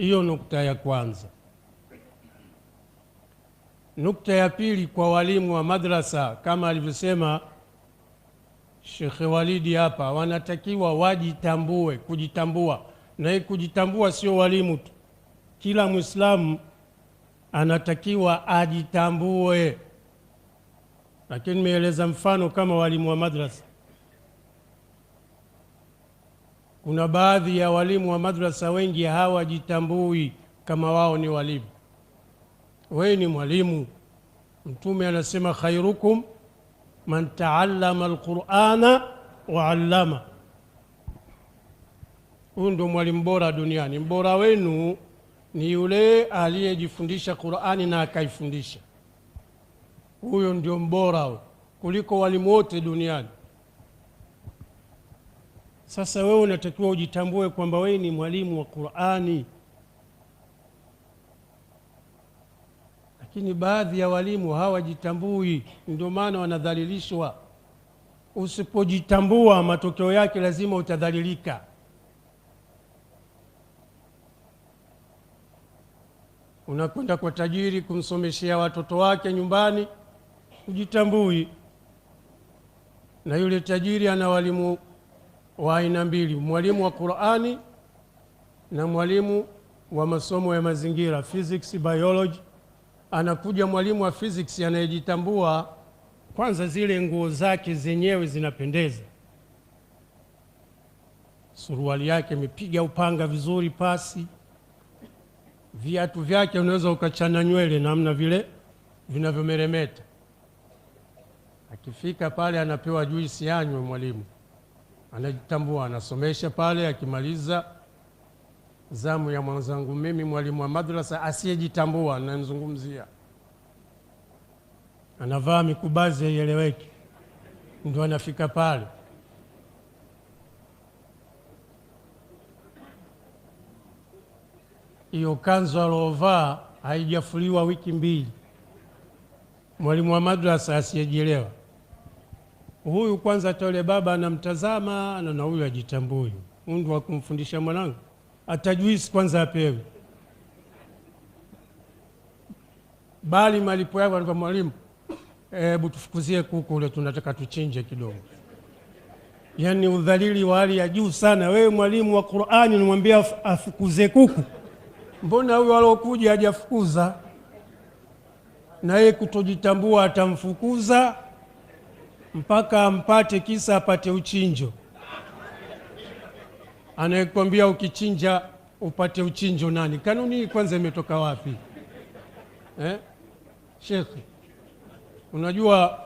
Hiyo nukta ya kwanza. Nukta ya pili, kwa walimu wa madrasa, kama alivyosema Sheikh Walidi hapa, wanatakiwa wajitambue, kujitambua. Na hii kujitambua sio walimu tu, kila Muislamu anatakiwa ajitambue. Lakini nimeeleza mfano kama walimu wa madrasa. Kuna baadhi ya walimu wa madrasa wengi hawajitambui kama wao ni walimu. Wewe ni mwalimu. Mtume anasema khairukum man taallama alqur'ana wa 'allama. Huyu ndio mwalimu bora duniani. Mbora wenu ni yule aliyejifundisha Qur'ani na akaifundisha. Huyo ndio mbora kuliko walimu wote duniani. Sasa wewe unatakiwa ujitambue kwamba wewe ni mwalimu wa Qur'ani. Lakini baadhi ya walimu hawajitambui, ndio maana wanadhalilishwa. Usipojitambua, matokeo yake lazima utadhalilika. Unakwenda kwa tajiri kumsomeshea watoto wake nyumbani, ujitambui. Na yule tajiri ana walimu wa aina mbili, mwalimu wa Qur'ani na mwalimu wa masomo ya mazingira, physics, biology. Anakuja mwalimu wa physics anayejitambua, kwanza zile nguo zake zenyewe zinapendeza, suruali yake imepiga upanga vizuri pasi, viatu vyake unaweza ukachana nywele namna vile vinavyomeremeta. Akifika pale anapewa juisi yanywe, mwalimu anajitambua, anasomesha pale. Akimaliza, zamu ya mwanzangu mimi mwalimu wa madrasa asiyejitambua, nanzungumzia, anavaa mikubazi haieleweki, ndio anafika pale. Hiyo kanzu alovaa haijafuliwa wiki mbili. Mwalimu wa madrasa asiyejielewa huyu, kwanza tole baba anamtazama, na huyu ajitambui. Mundu wa kumfundisha mwanangu, atajuisi kwanza apewe, bali malipo yako kwa mwalimu, hebu tufukuzie kuku ule, tunataka tuchinje kidogo. Yani udhalili wa hali ya juu sana. Wewe mwalimu wa Qur'ani unamwambia afukuze kuku, mbona huyu alokuja hajafukuza? Na yeye kutojitambua atamfukuza mpaka ampate, kisa apate uchinjo. Anayekwambia ukichinja upate uchinjo nani? Kanuni hii kwanza imetoka wapi? Sheikh, unajua